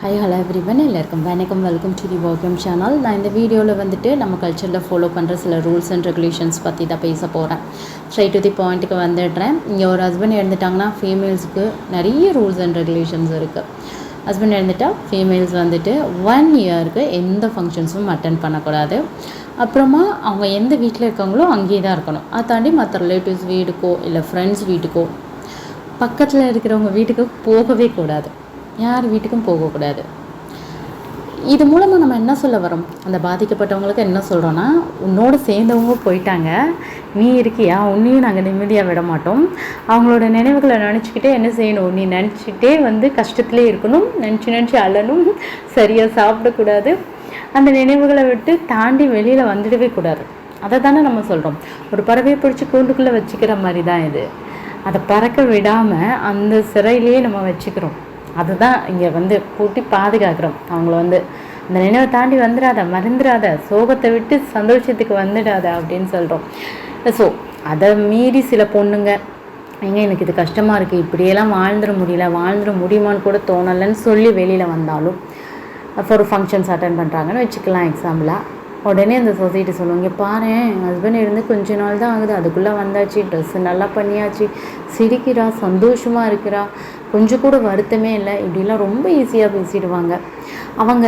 Hi hello everyone எல்லாருக்கும் வணக்கம். Welcome to the vacuum channel. நான் இந்த வீடியோவில் வந்துட்டு நம்ம கல்ச்சரில் ஃபாலோ பண்ணுற சில ரூல்ஸ் அண்ட் ரெகுலேஷன்ஸ் பற்றி தான் பேச போகிறேன். ஸ்ட்ரைட் டு தி பாயிண்ட்டுக்கு வந்துடுறேன். இங்கே ஒரு ஹஸ்பண்ட் இறந்துட்டாங்கன்னா ஃபீமேல்ஸுக்கு நிறைய ரூல்ஸ் அண்ட் ரெகுலேஷன்ஸ் இருக்குது. ஹஸ்பண்ட் இறந்துட்டால் ஃபீமேல்ஸ் வந்துட்டு 1 இயருக்கு எந்த ஃபங்க்ஷன்ஸும் அட்டென்ட் பண்ணக்கூடாது. அப்புறமா அவங்க எந்த வீட்டில் இருக்காங்களோ அங்கேயே தான் இருக்கணும். அதை தாண்டி மற்ற ரிலேட்டிவ்ஸ் வீட்டுக்கோ இல்லை ஃப்ரெண்ட்ஸ் வீட்டுக்கோ பக்கத்தில் இருக்கிறவங்க வீட்டுக்கு போகவே கூடாது. யார் வீட்டுக்கும் போகக்கூடாது. இது மூலமாக நம்ம என்ன சொல்ல வரோம், அந்த பாதிக்கப்பட்டவங்களுக்கு என்ன சொல்கிறோன்னா, உன்னோட சேர்ந்தவங்க போயிட்டாங்க, நீ இருக்கியா, உன்னையும் நாங்கள் நிம்மதியாக விட மாட்டோம். அவங்களோட நினைவுகளை நினச்சிக்கிட்டே என்ன செய்யணும், நீ நினச்சிக்கிட்டே கஷ்டத்துலேயே இருக்கணும், நினச்சி அழணும், சரியாக சாப்பிடக்கூடாது, அந்த நினைவுகளை விட்டு தாண்டி வெளியில் வந்துடவே கூடாது. அதை தானே நம்ம சொல்கிறோம். ஒரு பறவையை பிடிச்சி கூண்டுக்குள்ளே வச்சுக்கிற மாதிரி தான் இது. அதை பறக்க விடாமல் அந்த சிறையிலேயே நம்ம வச்சுக்கிறோம். அதுதான் இங்கே பூட்டி பாதுகாக்கிறோம். அவங்கள அந்த நினைவை தாண்டி வந்துடாத, மறந்துடாத, சோகத்தை விட்டு சந்தோஷத்துக்கு வந்துடாத அப்படின்னு சொல்கிறோம். ஸோ அதை மீறி சில பொண்ணுங்க எனக்கு இது கஷ்டமாக இருக்குது, இப்படியெல்லாம் வாழ்ந்துட முடியுமான்னு கூட தோணலைன்னு சொல்லி வெளியில் வந்தாலும் ஒரு ஃபங்க்ஷன்ஸ் அட்டென்ட் பண்ணுறாங்கன்னு வச்சுக்கலாம் எக்ஸாம்பிளாக. உடனே அந்த சொசைட்டி சொல்லுவாங்க, பாரு ஹஸ்பண்ட் இருந்து கொஞ்ச நாள் தான் ஆகுது, அதுக்குள்ளே வந்தாச்சு, ட்ரெஸ்ஸு நல்லா பண்ணியாச்சு, சிரிக்கிறா, சந்தோஷமாக இருக்கிறா, கொஞ்சம் கூட வருத்தமே இல்லை, இப்படிலாம் ரொம்ப ஈஸியாக பேசிடுவாங்க. அவங்க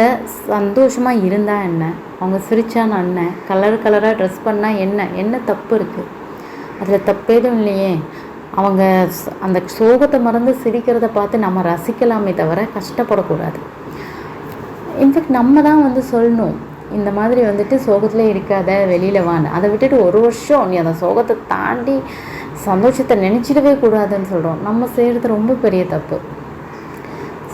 சந்தோஷமாக இருந்தால் என்ன, அவங்க சிரித்தான்னு என்ன, கலராக ட்ரெஸ் பண்ணால் என்ன தப்பு இருக்குது? அதில் தப்பேதும் இல்லையே. அவங்க அந்த சோகத்தை மறந்து சிரிக்கிறத பார்த்து நம்ம ரசிக்கலாமே தவிர கஷ்டப்படக்கூடாது. இன்ஃபேக்ட் நம்ம தான் சொல்லணும், இந்த மாதிரி சோகத்தில் இருக்காத, வெளியில் வான்னு. அதை விட்டுட்டு 1 வருஷம் நீ அந்த சோகத்தை தாண்டி சந்தோஷத்தை நினச்சிடவே கூடாதுன்னு சொல்கிறோம். நம்ம செய்கிறது ரொம்ப பெரிய தப்பு.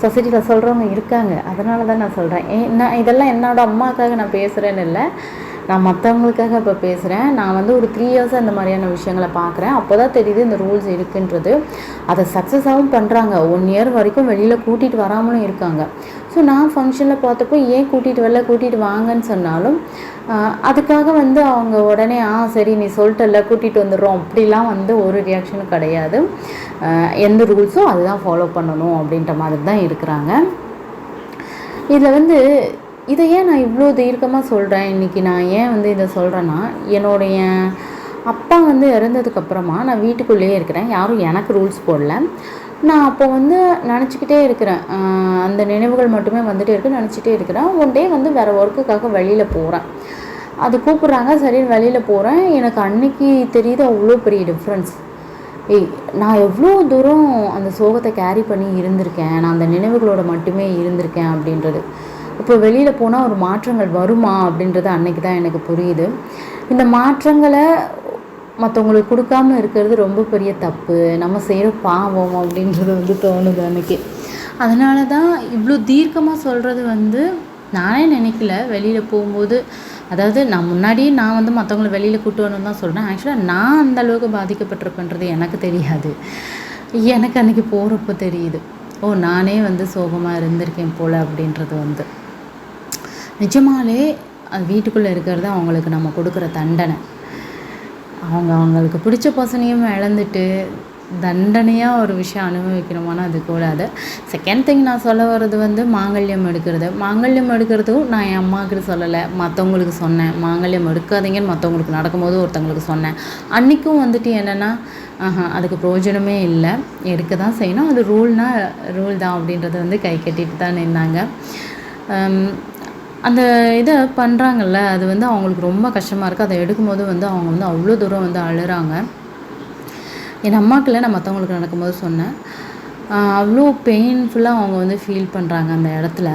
சொசைட்டியில் சொல்கிறவங்க இருக்காங்க, அதனால தான் நான் சொல்கிறேன். நான் இதெல்லாம் என்னோடய அம்மாவுக்காக நான் பேசுகிறேன்னு இல்லை, நான் மற்றவங்களுக்காக இப்போ பேசுகிறேன். நான் ஒரு 3 இயர்ஸாக இந்த மாதிரியான விஷயங்களை பார்க்குறேன். அப்போ தான் தெரியுது இந்த ரூல்ஸ் இருக்குன்றது. அதை சக்ஸஸாகவும் பண்ணுறாங்க. 1 இயர் வரைக்கும் வெளியில் கூட்டிகிட்டு வராமலும் இருக்காங்க. ஸோ நான் ஃபங்க்ஷனில் பார்த்தப்போ ஏன் கூட்டிகிட்டு வாங்கன்னு சொன்னாலும் அதுக்காக அவங்க உடனே சரி நீ சொல்லிட்டல கூட்டிகிட்டு வந்துடுறோம் அப்படிலாம் ஒரு ரியாக்ஷனும் கிடையாது. எந்த ரூல்ஸோ அதுதான் ஃபாலோ பண்ணணும் அப்படின்ற மாதிரி தான் இருக்கிறாங்க. இதில் இதை ஏன் நான் இவ்வளோ தீர்க்கமாக சொல்கிறேன், இன்றைக்கி நான் ஏன் இதை சொல்கிறேன்னா, என்னுடைய அப்பா இறந்ததுக்கப்புறமா நான் வீட்டுக்குள்ளேயே இருக்கிறேன். யாரும் எனக்கு ரூல்ஸ் போடல. நான் அப்போ நினச்சிக்கிட்டே இருக்கிறேன், அந்த நினைவுகள் மட்டுமே இருக்குன்னு நினச்சிட்டே இருக்கிறேன். ஒன் டே வேறு ஒர்க்குக்காக வெளியில் போகிறேன். அது கூப்பிட்றாங்க, சரின்னு வெளியில் போகிறேன். எனக்கு அன்னைக்கு தெரியுது அவ்வளோ பெரிய டிஃப்ரென்ஸ். நான் எவ்வளோ தூரம் அந்த சோகத்தை கேரி பண்ணி இருந்திருக்கேன், நான் அந்த நினைவுகளோட மட்டுமே இருந்திருக்கேன் அப்படின்றது. இப்போ வெளியில் போனால் ஒரு மாற்றங்கள் வருமா அப்படின்றது அன்னைக்கு தான் எனக்கு புரியுது. இந்த மாற்றங்களை மற்றவங்களுக்கு கொடுக்காமல் இருக்கிறது ரொம்ப பெரிய தப்பு, நம்ம செய்கிற பாவம் அப்படின்றது தோணுது அன்றைக்கி. அதனால தான் இவ்வளோ தீர்க்கமாக சொல்கிறது நானே நினைக்கல. வெளியில் போகும்போது, அதாவது நான் முன்னாடியே நான் மற்றவங்களை வெளியில் கூட்டு வரணும்னு தான் சொல்கிறேன். ஆக்சுவலாக நான் அந்தளவுக்கு பாதிக்கப்பட்டிருப்பேன்றது எனக்கு தெரியாது. எனக்கு அன்றைக்கி போகிறப்ப தெரியுது, நானே சோகமாக இருந்திருக்கேன் போல் அப்படின்றது நிஜமாலே அது வீட்டுக்குள்ளே இருக்கிறது அவங்களுக்கு நம்ம கொடுக்குற தண்டனை. அவங்களுக்கு பிடிச்ச பசனையும் இழந்துட்டு தண்டனையாக ஒரு விஷயம் அனுபவிக்கணுமானா அது கூடாது. செகண்ட் திங் நான் சொல்ல வர்றது மாங்கல்யம் எடுக்கிறது. மாங்கல்யம் எடுக்கிறதும் நான் என் அம்மாக்கிட்ட சொல்லலை, மற்றவங்களுக்கு சொன்னேன். மாங்கல்யம் எடுக்காதீங்கன்னு மற்றவங்களுக்கு நடக்கும்போது ஒருத்தவங்களுக்கு சொன்னேன். அன்றைக்கும் என்னென்னா அதுக்கு பிரயோஜனமே இல்லை, எடுக்க தான் செய்யணும், அது ரூல் தான் அப்படின்றத கை கட்டிட்டு தான் நின்னாங்க. அந்த இதை பண்ணுறாங்கல்ல, அது அவங்களுக்கு ரொம்ப கஷ்டமாக இருக்குது. அதை எடுக்கும்போது அவங்க அவ்வளோ தூரம் அழுகிறாங்க. என் அம்மாக்கில் நான் மற்றவங்களுக்கு நடக்கும்போது சொன்னேன், அவ்வளோ பெயின்ஃபுல்லாக அவங்க ஃபீல் பண்ணுறாங்க அந்த இடத்துல.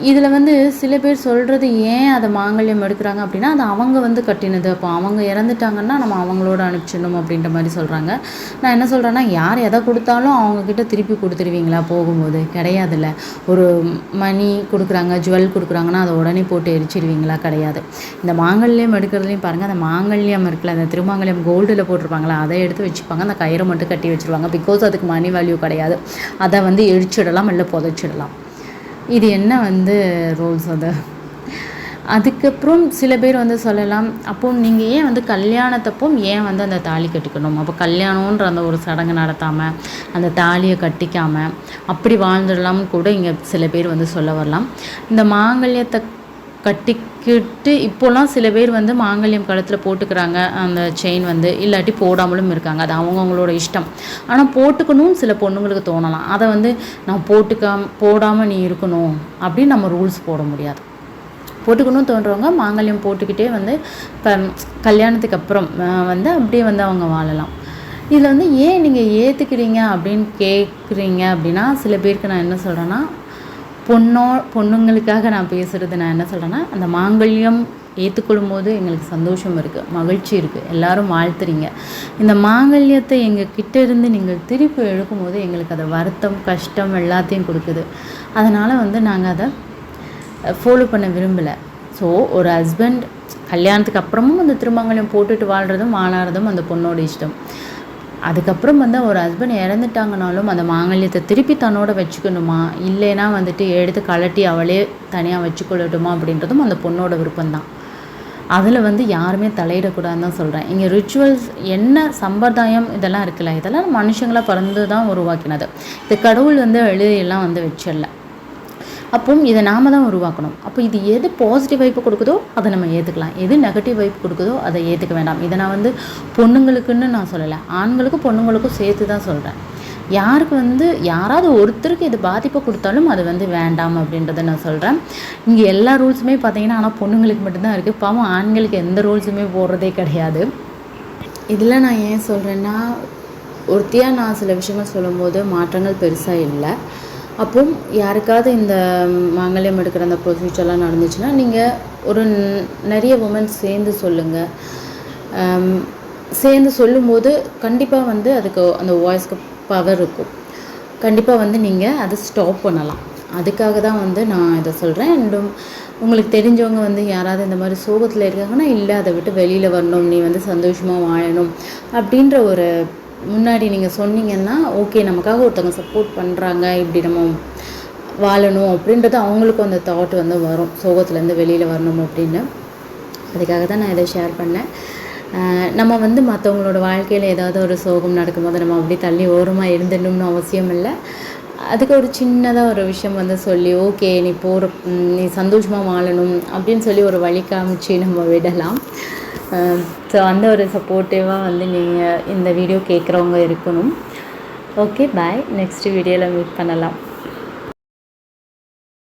இதில் சில பேர் சொல்கிறது ஏன் அதை மாங்கல்யம் எடுக்கிறாங்க அப்படின்னா, அது அவங்க கட்டினது, அப்போ அவங்க இறந்துட்டாங்கன்னா நம்ம அவங்களோட அனுப்பிச்சிடணும் அப்படின்ற மாதிரி சொல்கிறாங்க. நான் என்ன சொல்கிறேன்னா, யார் எதை கொடுத்தாலும் அவங்கக்கிட்ட திருப்பி கொடுத்துருவீங்களா போகும்போது? கிடையாதுல்ல. ஒரு மணி கொடுக்குறாங்க, ஜுவல் கொடுக்குறாங்கன்னா அதை உடனே போட்டு எரிச்சிடுவீங்களா? கிடையாது. இந்த மாங்கல்யம் எடுக்கிறதுலையும் பாருங்கள், அந்த மாங்கல்யம் இருக்குல்ல, அந்த திருமாங்கல்யம் கோல்டில் போட்டிருப்பாங்களா, அதை எடுத்து வச்சுப்பாங்க, அந்த கயிறை மட்டும் கட்டி வச்சுருவாங்க. பிகாஸ் அதுக்கு மணி வேல்யூ கிடையாது. அதை எரிச்சிடலாம், இல்லை புதைச்சிடலாம். இது என்ன ரூல்ஸ் அது? அதுக்கப்புறம் சில பேர் வந்து சொல்லலாம், அப்போ நீங்கள் ஏன் வந்து கல்யாணத்தப்போ ஏன் வந்து அந்த தாலி கட்டிக்கணும்? அப்போ கல்யாணன்ற அந்த ஒரு சடங்கு நடத்தாமல் அந்த தாலியை கட்டிக்காமல் அப்படி வாழ்ந்துடலாம்னு கூட இங்கே சில பேர் வந்து சொல்ல வரலாம். இந்த மாங்கல்யத்தை கட்டிக்கிட்டு இப்போலாம் சில பேர் வந்து மாங்கல்யம் கழுத்தில் போட்டுக்கிறாங்க, அந்த செயின் வந்து இல்லாட்டி போடாமலும் இருக்காங்க. அது அவங்கவுங்களோட இஷ்டம். ஆனால் போட்டுக்கணும்னு சில பொண்ணுங்களுக்கு தோணலாம். அதை வந்து நான் போடாமல் நீ இருக்கணும் அப்படின்னு நம்ம ரூல்ஸ் போட முடியாது. போட்டுக்கணும்னு தோன்றவங்க மாங்கல்யம் போட்டுக்கிட்டே வந்து இப்போ கல்யாணத்துக்கு அப்புறம் வந்து அப்படியே வந்து அவங்க வாழலாம். இதில் வந்து ஏன் நீங்கள் ஏற்றுக்கிறீங்க அப்படின்னு கேட்குறீங்க அப்படின்னா, சில பேருக்கு நான் என்ன சொல்கிறேன்னா, பொண்ணுங்களுக்காக நான் பேசுகிறது நான் என்ன சொல்கிறேன்னா, அந்த மாங்கல்யம் ஏற்றுக்கொள்ளும் போது எங்களுக்கு சந்தோஷம் இருக்குது, மகிழ்ச்சி இருக்குது, எல்லோரும் வாழ்த்துறீங்க. இந்த மாங்கல்யத்தை எங்கள் கிட்டே இருந்து நீங்கள் திருப்பி எடுக்கும்போது எங்களுக்கு அதை வருத்தம், கஷ்டம் எல்லாத்தையும் கொடுக்குது. அதனால் வந்து நாங்கள் அதை ஃபாலோ பண்ண விரும்பலை. ஸோ ஒரு ஹஸ்பண்ட் கல்யாணத்துக்கு அப்புறமும் அந்த திருமங்கலம் போட்டுட்டு வாழ்கிறதும் வாழறதும் அந்த பொண்ணோட இஷ்டம். அதுக்கப்புறம் வந்து ஒரு ஹஸ்பண்ட் இறந்துட்டாங்கனாலும் அந்த மாங்கல்யத்தை திருப்பி தன்னோட வச்சுக்கணுமா, இல்லைன்னா வந்துட்டு எடுத்து கலட்டி அவளே தனியாக வச்சுக்கொள்ளட்டுமா அப்படின்றதும் அந்த பொண்ணோட விருப்பம்தான். அதில் வந்து யாருமே தலையிடக்கூடாதுன்னு தான் சொல்கிறேன். இங்கே ரிச்சுவல்ஸ் என்ன சம்பிரதாயம் இதெல்லாம் இருக்குல்ல, இதெல்லாம் மனுஷங்களாக பிறந்து தான் உருவாக்கினது. இந்த கடவுள் வந்து எழுதியெல்லாம் வந்து வச்சிடல. அப்போ இதை நாம் தான் உருவாக்கணும். அப்போ இது எது பாசிட்டிவ் வைப்பு கொடுக்குதோ அதை நம்ம ஏற்றுக்கலாம், எது நெகட்டிவ் வைப்பு கொடுக்குதோ அதை ஏற்றுக்க வேண்டாம். இதை நான் வந்து பொண்ணுங்களுக்குன்னு நான் சொல்லலை, ஆண்களுக்கும் பொண்ணுங்களுக்கும் சேர்த்து தான் சொல்கிறேன். யாருக்கு வந்து யாராவது ஒருத்தருக்கு இது பாதிப்பை கொடுத்தாலும் அது வந்து வேண்டாம் அப்படின்றத நான் சொல்கிறேன். இங்கே எல்லா ரூல்ஸுமே பார்த்தீங்கன்னா ஆனால் பொண்ணுங்களுக்கு மட்டும்தான் இருக்குது. பாவம் ஆண்களுக்கு எந்த ரூல்ஸுமே போடுறதே கிடையாது. இதில் நான் ஏன் சொல்கிறேன்னா, ஒருத்தியாக நான் சில விஷயங்கள் சொல்லும்போது மாற்றங்கள் பெருசாக இல்லை. அப்போ யாருக்காவது இந்த மாங்கல்யம் எடுக்கிற அந்த ப்ரொசீஜர்லாம் நடந்துச்சுன்னா நீங்கள் ஒரு நிறைய உமன்ஸ் சேர்ந்து சொல்லுங்கள். சேர்ந்து சொல்லும்போது கண்டிப்பாக வந்து அதுக்கு அந்த வாய்ஸ்க்கு பவர் இருக்கும். கண்டிப்பாக வந்து நீங்கள் அதை ஸ்டாப் பண்ணலாம். அதுக்காக தான் வந்து நான் இதை சொல்கிறேன். அண்டும் உங்களுக்கு தெரிஞ்சவங்க வந்து யாராவது இந்த மாதிரி சோகத்தில் இருக்காங்கன்னா, இல்லை அதை விட்டு வெளியில் வரணும், நீ வந்து சந்தோஷமாக வாழணும் அப்படின்ற ஒரு முன்னாடி நீங்கள் சொன்னீங்கன்னா, ஓகே நமக்காக ஒருத்தவங்க சப்போர்ட் பண்ணுறாங்க, இப்படி நம்ம வாழணும் அப்படின்றது அவங்களுக்கும் அந்த தாட் வந்து வரும், சோகத்துலேருந்து வெளியில் வரணும் அப்படின்னு. அதுக்காக தான் நான் இதை ஷேர் பண்ணேன். நம்ம வந்து மற்றவங்களோட வாழ்க்கையில் ஏதாவது ஒரு சோகம் நடக்கும்போது நம்ம அப்படி தள்ளி ஓரமாக இருந்துடணும்னு அவசியம் இல்லை. அதுக்கு ஒரு சின்னதாக ஒரு விஷயம் வந்து சொல்லி, ஓகே நீ சந்தோஷமாக வாழணும் அப்படின்னு சொல்லி ஒரு வழி காமிச்சு நம்ம விடலாம். ஸோ அந்த ஒரு சப்போர்ட்டிவாக வந்து நீங்கள் இந்த வீடியோ கேட்குறவங்க இருக்கணும். ஓகே பாய், நெக்ஸ்ட் வீடியோவில் மீட் பண்ணலாம்.